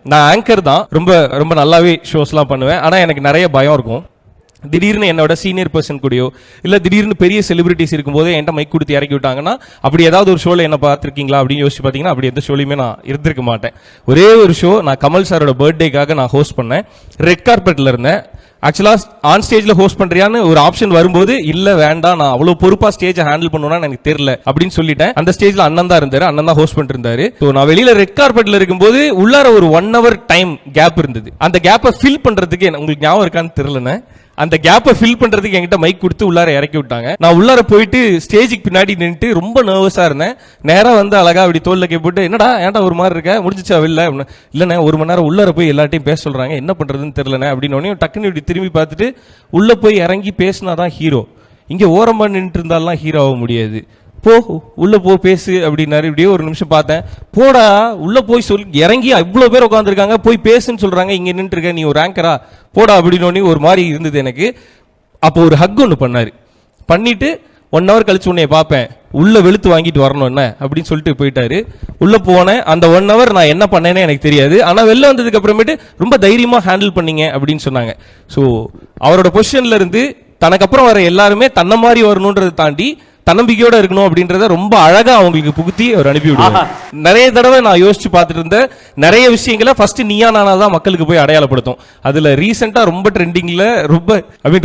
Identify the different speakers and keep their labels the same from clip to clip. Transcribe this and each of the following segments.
Speaker 1: நான் ஆங்கர் தான், ரொம்ப ரொம்ப நல்லாவே ஷோஸ்லாம் பண்ணுவேன். ஆனால் எனக்கு நிறைய பயம் இருக்கும். திடீர்னு என்னோட சீனியர் பர்சன் கூடயோ இல்லை திடீர்னு பெரிய செலிபிரிட்டிஸ் இருக்கும்போது என்கிட்ட மைக் கொடுத்து இறக்கி விட்டாங்கன்னா, அப்படி ஏதாவது ஒரு ஷோவில் என்ன பார்த்துருக்கீங்களா அப்படின்னு யோசிச்சு பார்த்தீங்கன்னா, அப்படி எந்த ஷோலையுமே நான் இருந்திருக்க மாட்டேன். ஒரே ஒரு ஷோ நான் கமல் சாரோட பர்த்டேக்காக நான் ஹோஸ்ட் பண்ணேன். ரெட் கார்பெட்டில் இருந்தேன். ஆக்சுவலாக ஆன் ஸ்டேஜில் ஹோஸ்ட் பண்ணுறியான்னு ஒரு ஆப்ஷன் வரும்போது, இல்லை வேண்டாம், நான் அவ்வளோ பொறுப்பாக ஸ்டேஜை ஹேண்டில் பண்ணுவேன்னு எனக்கு தெரியல அப்படின்னு சொல்லிட்டேன். அந்த ஸ்டேஜில் அண்ணன் தான் இருந்தார், அண்ணன் தான் ஹோஸ்ட் பண்ணிட்டு இருந்தாரு. ஸோ நான் வெளியில் ரெட் கார்பெட்டில் இருக்கும்போது உள்ளார ஒரு 1 hour டைம் கேப் இருந்தது. அந்த கேப்பை ஃபில் பண்ணுறதுக்கு உங்களுக்கு ஞாபகம் இருக்கான்னு தெரியலன்னு, அந்த கேப்பை ஃபில் பண்றதுக்கு என்கிட்ட மைக் கொடுத்து உள்ளார இறக்கி விட்டாங்க. நான் உள்ளார போயிட்டு ஸ்டேஜுக்கு பின்னாடி நின்றுட்டு ரொம்ப நர்வஸா இருந்தேன். நேரா வந்து அழகா அப்படி தோல்ல போட்டு, என்னடா ஏன்டா ஒரு மாதிரி இருக்க, முடிஞ்சிச்சா வெளில? இல்லைண்ணே, 1 மணி நேரம் உள்ளார போய் எல்லாத்தையும் பேச சொல்றாங்க, என்ன பண்றதுன்னு தெரியலண்ணே அப்படின்னு. டக்குன்னு இப்படி திரும்பி பார்த்துட்டு, உள்ள போய் இறங்கி பேசினாதான் ஹீரோ, இங்க ஓரமா நின்றுட்டு இருந்தாலும் ஹீரோ ஆக முடியாது, போ உள்ள போ பேசு அப்படின்னாரு. இப்படியே ஒரு நிமிஷம் பார்த்தேன். போடா உள்ள போய் சொல்லி இறங்கி இவ்வளவு பேர் உட்காந்துருக்காங்க, போய் பேசுன்னு சொல்றாங்க, இங்க நின்று இருக்க, நீ ஒரு ஆங்கரா, போடா அப்படின்னு ஒரு மாதிரி இருந்தது எனக்கு. அப்போ ஒரு ஹக் ஒன்று பண்ணாரு. பண்ணிட்டு 1 hour கழிச்சு உன்னைய பார்ப்பேன், உள்ள வெளுத்து வாங்கிட்டு வரணும் என்ன அப்படின்னு சொல்லிட்டு போயிட்டாரு. உள்ள போனேன். அந்த 1 hour நான் என்ன பண்ணேன்னு எனக்கு தெரியாது. ஆனா வெளில வந்ததுக்கு அப்புறமேட்டு ரொம்ப தைரியமா ஹேண்டில் பண்ணீங்க அப்படின்னு சொன்னாங்க. ஸோ அவரோட பொசிஷன்ல இருந்து தனக்கு அப்புறம் வர எல்லாருமே தன்னை மாதிரி வரணுன்றதை தாண்டி தன்னம்பிக்கையோட இருக்கணும் அப்படின்றத ரொம்ப அழகா அவங்களுக்கு புகுத்தி அவர் அனுப்பி விடுவாங்க. நிறைய தடவை நான் யோசிச்சு பார்த்துட்டு இருந்த நிறைய விஷயங்களை ஃபர்ஸ்ட் நீயா நானா தான் மக்களுக்கு போய் அடையாளப்படுத்தும். அதுல ரீசெண்டா ரொம்ப ட்ரெண்டிங்ல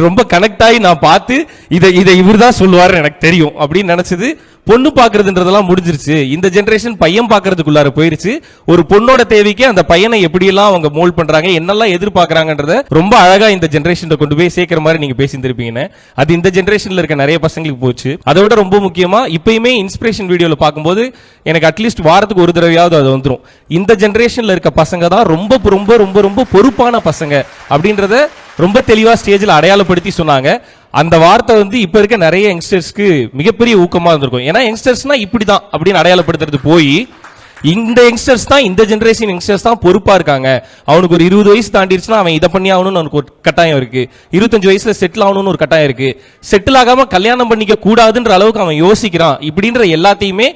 Speaker 1: ரொம்ப கனெக்ட் ஆகி நான் பார்த்து இதை இவர் தான் சொல்லுவாரு எனக்கு தெரியும் அப்படின்னு நினைச்சது, பொண்ணு பாக்குறதுன்றதெல்லாம் முடிஞ்சிருச்சு. இந்த ஜெனரேஷன் பையன் பாக்குறதுக்குள்ளார போயிருச்சு. ஒரு பொண்ணோட தேவைக்கு அந்த பையனை எப்படியெல்லாம் அவங்க மோல்ட் பண்றாங்க, என்னெல்லாம் எதிர்பார்க்கறாங்கன்றத ரொம்ப அழகா இந்த ஜெனரேஷன் கொண்டு போய் சேர்க்கிற மாதிரி நீங்க பேசியிருந்திருப்பீங்க. அது இந்த ஜெனரேஷன்ல இருக்க நிறைய பசங்களுக்கு போச்சு. அதை விட ரொம்ப முக்கியமா இப்பயுமே இன்ஸ்பிரேஷன் வீடியோல பார்க்கும்போது எனக்கு அட்லீஸ்ட் வாரத்துக்கு ஒரு தடவையாவது அது வந்துடும். இந்த ஜெனரேஷன்ல இருக்க பசங்க தான் ரொம்ப ரொம்ப ரொம்ப ரொம்ப பொறுப்பான பசங்க அப்படின்றத ரொம்ப தெளிவா ஸ்டேஜில் அடையாளப்படுத்தி சொன்னாங்க. அந்த வார்த்தை வந்து இப்ப இருக்க நிறைய யங்ஸ்டர்ஸ்க்கு மிகப்பெரிய ஊக்கமா இருந்திருக்கும். ஏன்னா யங்ஸ்டர்ஸ்னா இப்படிதான் அப்படின்னு அடையாளப்படுத்துறது போய், இந்த யங்ஸ்டர்ஸ் தான், இந்த ஜெனரேஷன் யங்ஸ்டர்ஸ் தான் பொறுப்பா இருக்காங்க. அவனுக்கு ஒரு 20 வயசு தாண்டிடுச்சுன்னா அவன் இதை பண்ணி ஆகணும்னு அவனுக்கு ஒரு கட்டாயம் இருக்கு. 25 வயசுல செட்டில் ஆகணும்னு ஒரு கட்டாயம் இருக்கு. செட்டில் ஆகாம கல்யாணம் பண்ணிக்க கூடாதுன்ற அளவுக்கு அவன் யோசிக்கிறான். இப்படின்ற எல்லாத்தையுமே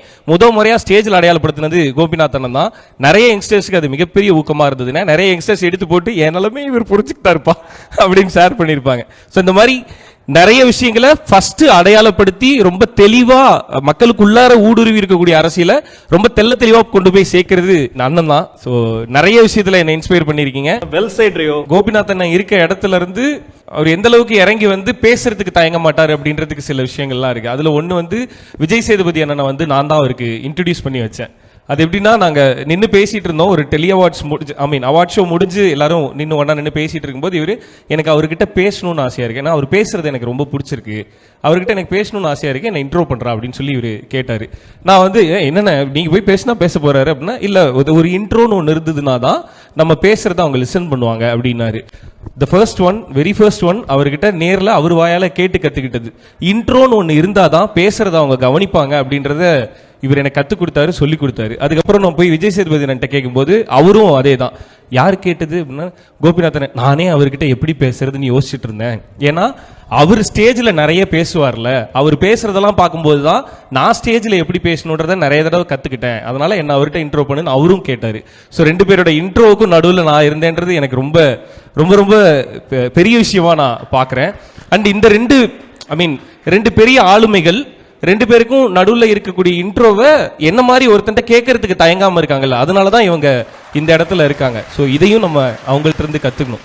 Speaker 1: முறையா ஸ்டேஜில் அடையாளப்படுத்தினது கோபிநாத்தன் தான். நிறைய யங்ஸ்டர்ஸ்க்கு அது மிகப்பெரிய ஊக்கமா இருந்ததுன்னா நிறைய யங்ஸ்டர்ஸ் எடுத்து போட்டு என்னாலுமே இவர் புரிஞ்சுக்கிட்டா இருப்பா அப்படின்னு ஷேர் பண்ணியிருப்பாங்க. ஸோ இந்த மாதிரி நிறைய விஷயங்களை ஃபர்ஸ்ட் அடையாளப்படுத்தி ரொம்ப தெளிவா மக்களுக்குள்ளார ஊடுருவி இருக்கக்கூடிய அரசியலை ரொம்ப தெளிவா கொண்டு போய் சேர்க்கிறது அண்ணன் தான். ஸோ நிறைய விஷயத்துல என்ன இன்ஸ்பயர் பண்ணிருக்கீங்க. Well side Rio. கோபிநாத்தன் இருக்க இடத்துல இருந்து அவர் எந்த அளவுக்கு இறங்கி வந்து பேசுறதுக்கு தயங்க மாட்டார் அப்படின்றதுக்கு சில விஷயங்கள்லாம் இருக்கு. அதுல ஒண்ணு வந்து விஜய் சேதுபதி அண்ணனை வந்து நான் தான் அவருக்கு இன்ட்ரடியூஸ் பண்ணி வச்சேன். அது எப்படின்னா, நாங்கள் நின்று பேசிட்டு இருந்தோம். ஒரு டெலி அவார்ட்ஸ் அவார்ட் ஷோ முடிஞ்சு எல்லாரும் ஒன்றா நின்று பேசிட்டு இருக்கும்போது இவர், எனக்கு அவர்கிட்ட பேசணும்னு ஆசையா இருக்கு, ஏன்னா அவர் பேசுறது எனக்கு ரொம்ப பிடிச்சிருக்கு, அவர்கிட்ட எனக்கு பேசணும்னு ஆசையா இருக்கு, என்ன இன்ட்ரோ பண்றா அப்படின்னு சொல்லி இவர் கேட்டாரு. நான் வந்து என்னென்ன நீங்க போய் பேசினா பேச போறாரு அப்படின்னா, இல்ல ஒரு இன்ட்ரோன்னு ஒன்று இருந்ததுன்னா தான் நம்ம பேசுறத அவங்க லிசன் பண்ணுவாங்க அப்படின்னாரு. வெரி ஃபர்ஸ்ட் ஒன் அவர்கிட்ட நேரில் அவர் வாயால கேட்டு கத்துக்கிட்டது. இன்ட்ரோன்னு ஒன்று இருந்தாதான் பேசுறத அவங்க கவனிப்பாங்க அப்படின்றத இவர் எனக்கு கற்றுக் கொடுத்தாரு, சொல்லி கொடுத்தாரு. அதுக்கப்புறம் நான் போய் விஜய் சேதுபதி என்கிட்ட கேட்கும்போது அவரும் அதே தான். யார் கேட்டது அப்படின்னா, கோபிநாத்தன். நானே அவர்கிட்ட எப்படி பேசுறதுன்னு யோசிச்சுட்டு இருந்தேன். ஏன்னா அவர் ஸ்டேஜில் நிறைய பேசுவார்ல, அவர் பேசுறதெல்லாம் பார்க்கும்போது தான் நான் ஸ்டேஜில் எப்படி பேசணுன்றத நிறைய தடவை கற்றுக்கிட்டேன். அதனால என்ன அவர்கிட்ட இன்ட்ரோ பண்ணுன்னு அவரும் கேட்டார். ஸோ 2 பேரோட இன்ட்ரோவுக்கும் நடுவில் நான் இருந்தேன்றது எனக்கு ரொம்ப ரொம்ப ரொம்ப பெரிய விஷயமா நான் பார்க்குறேன். அண்ட் இந்த 2 பெரிய ஆளுமைகள் 2 பேருக்கும் நடுவில் இருக்கக்கூடிய இன்ட்ரோவை என்ன மாதிரி ஒருத்தன்ட்ட கேட்கறதுக்கு தயங்காம இருக்காங்கல்ல, அதனாலதான் இவங்க இந்த இடத்துல இருக்காங்க. ஸோ இதையும் நம்ம அவங்கள்ட்ட இருந்து கத்துக்கணும்.